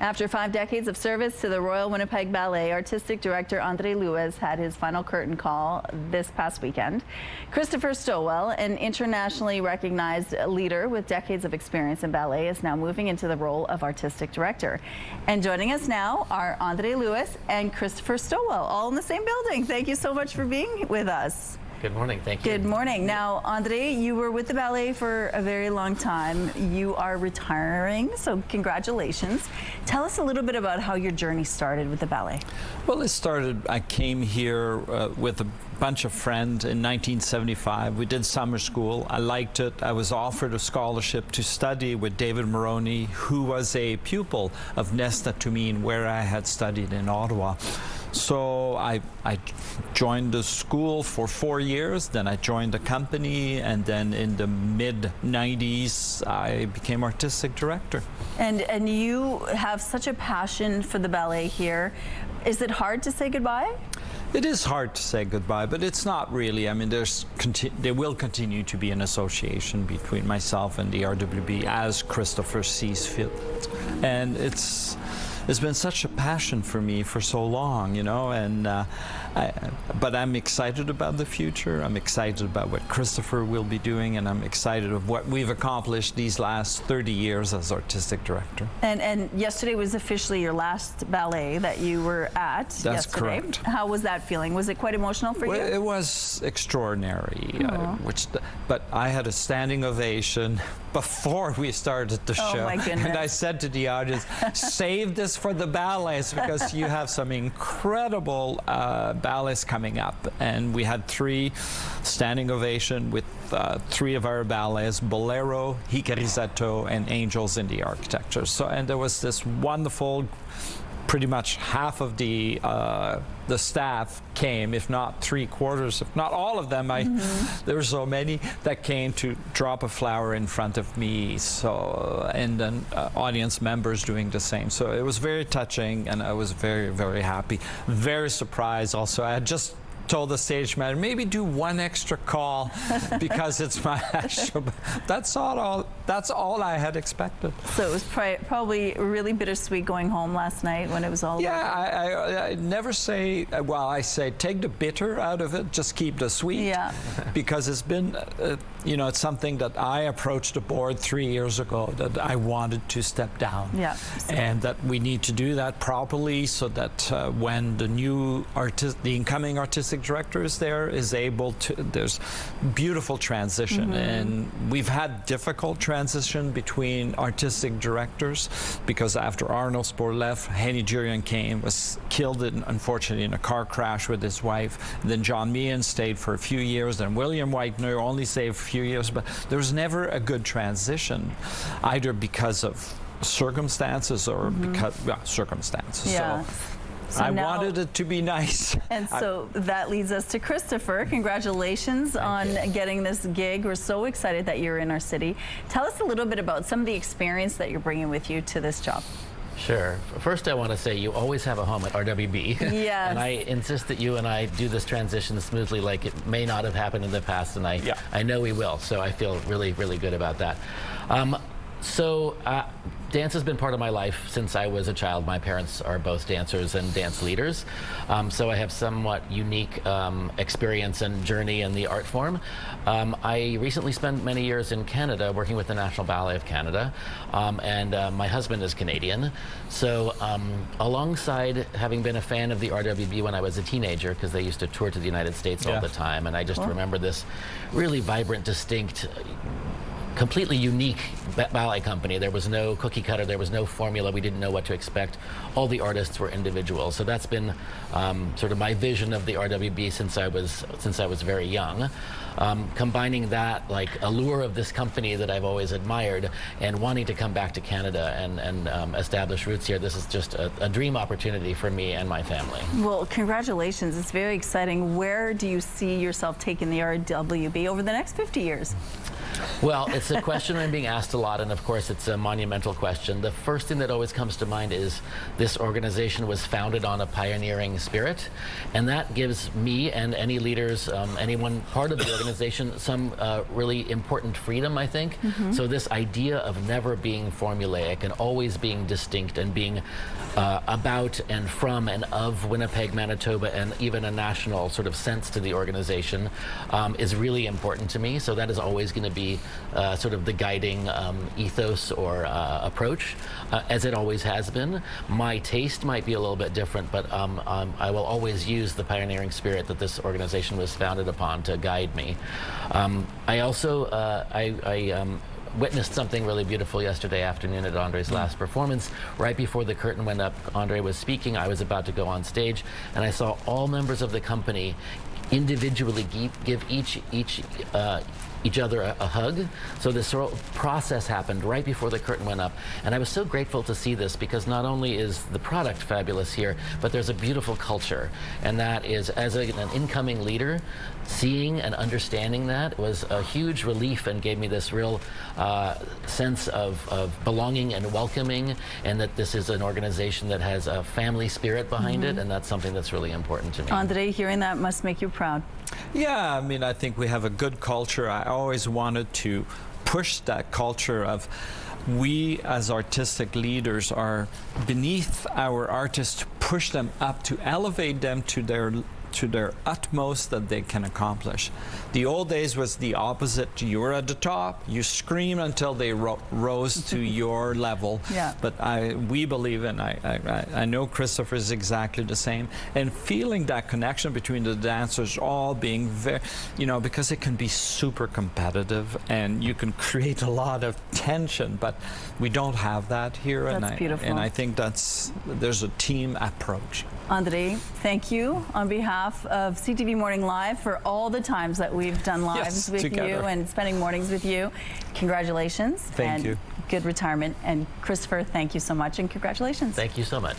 After 5 decades of service to the Royal Winnipeg Ballet, artistic director André Lewis had his final curtain call this past weekend. Christopher Stowell, an internationally recognized leader with decades of experience in ballet, is now moving into the role of artistic director. And joining us now are André Lewis and Christopher Stowell, all in the same building. Thank you so much for being with us. Good morning, thank you. Good morning. Now, André, you were with the ballet for a very long time. You are retiring, so congratulations. Tell us a little bit about how your journey started with the ballet. Well, it started, I came here with a bunch of friends in 1975. We did summer school. I liked it. I was offered a scholarship to study with David Moroney, who was a pupil of Nesta Tumeen, where I had studied in Ottawa. So I joined the school for 4 years, then I joined the company, and then in the mid-90s I became artistic director. And you have such a passion for the ballet here. Is it hard to say goodbye? It is hard to say goodbye, but it's not really. I mean, there will continue to be an association between myself and the RWB as Christopher sees fit. And it's been such a passion for me for so long, you know, and but I'm excited about the future. I'm excited about what Christopher will be doing, and I'm excited of what we've accomplished these last 30 years as artistic director. And yesterday was officially your last ballet that you were at. That's yesterday. Correct. How was that feeling? Was it quite emotional for you? It was extraordinary, but I had a standing ovation before we started the show. Oh my goodness. And I said to the audience, save this for the ballets, because you have some incredible ballets coming up. And we had 3 standing ovation with 3 of our ballets: Bolero, Hikarizato, and Angels in the Architecture. So, and there was this wonderful, pretty much half of the staff came, if not 3/4, if not all of them. There were so many that came to drop a flower in front of me. So, and then audience members doing the same. So it was very touching, and I was very, very happy. Very surprised also. I had just told the stage manager, maybe do 1 extra call because it's my show. That's all I had expected. So it was probably really bittersweet going home last night when it was all over. Yeah, I never say, well, I say take the bitter out of it, just keep the sweet. Yeah. Because it's been, you know, it's something that I approached the board 3 years ago, that I wanted to step down. Yeah. And that we need to do that properly, so that when the new the incoming artistic director is there, is able to, there's beautiful transition. And we've had difficult transition between artistic directors, because after Arnold Spohr left, Henny Jurian came, was killed unfortunately in a car crash with his wife. And then John Meehan stayed for a few years, and William Whitener only stayed for a few years, but there was never a good transition, either because of circumstances or because, well, circumstances. Yeah. So I wanted it to be nice. And so that leads us to Christopher. Congratulations on getting this gig. We're so excited that you're in our city. Tell us a little bit about some of the experience that you're bringing with you to this job. Sure. First, I want to say you always have a home at RWB. Yes. And I insist that you and I do this transition smoothly, like it may not have happened in the past, and I know we will. So I feel really, really good about that. Dance has been part of my life since I was a child. My parents are both dancers and dance leaders, so I have somewhat unique experience and journey in the art form. I recently spent many years in Canada working with the National Ballet of Canada, and my husband is Canadian. So alongside having been a fan of the RWB when I was a teenager, because they used to tour to the United States all the time, and I just remember this really vibrant, distinct, completely unique ballet company. There was no cookie cutter, there was no formula, we didn't know what to expect. All the artists were individual. So that's been sort of my vision of the RWB since I was very young. Combining that, like, allure of this company that I've always admired, and wanting to come back to Canada and establish roots here, this is just a dream opportunity for me and my family. Well, congratulations. It's very exciting. Where do you see yourself taking the RWB over the next 50 years? Well, it's a question I'm being asked a lot, and of course it's a monumental question. The first thing that always comes to mind is this organization was founded on a pioneering spirit, and that gives me and any leaders, anyone part of the organization, some really important freedom, I think. So this idea of never being formulaic and always being distinct and being about and from and of Winnipeg, Manitoba, and even a national sort of sense to the organization is really important to me. So that is always going to be sort of the guiding ethos or approach, as it always has been. My taste might be a little bit different, but I will always use the pioneering spirit that this organization was founded upon to guide me. I also witnessed something really beautiful yesterday afternoon at André's last performance. Right before the curtain went up, André was speaking. I was about to go on stage, and I saw all members of the company individually give each other a hug. So this sort of process happened right before the curtain went up, and I was so grateful to see this, because not only is the product fabulous here, but there's a beautiful culture, and that is, as an incoming leader, seeing and understanding that was a huge relief and gave me this real sense of belonging and welcoming, and that this is an organization that has a family spirit behind it, and that's something that's really important to me. André, hearing that must make you proud. Yeah, I mean, I think we have a good culture. I always wanted to push that culture of we as artistic leaders are beneath our artists, to push them up, to elevate them to their utmost that they can accomplish. The old days was the opposite. You were at the top, you screamed until they rose to your level. Yeah. But we believe, and I know Christopher is exactly the same, and feeling that connection between the dancers all being very, because it can be super competitive and you can create a lot of tension, but we don't have that here. That's beautiful. And I think there's a team approach. André, thank you on behalf of CTV Morning Live for all the times that we've done lives with together. you and spending mornings with you. Congratulations. Thank you. Good retirement. And Christopher, thank you so much, and congratulations. Thank you so much.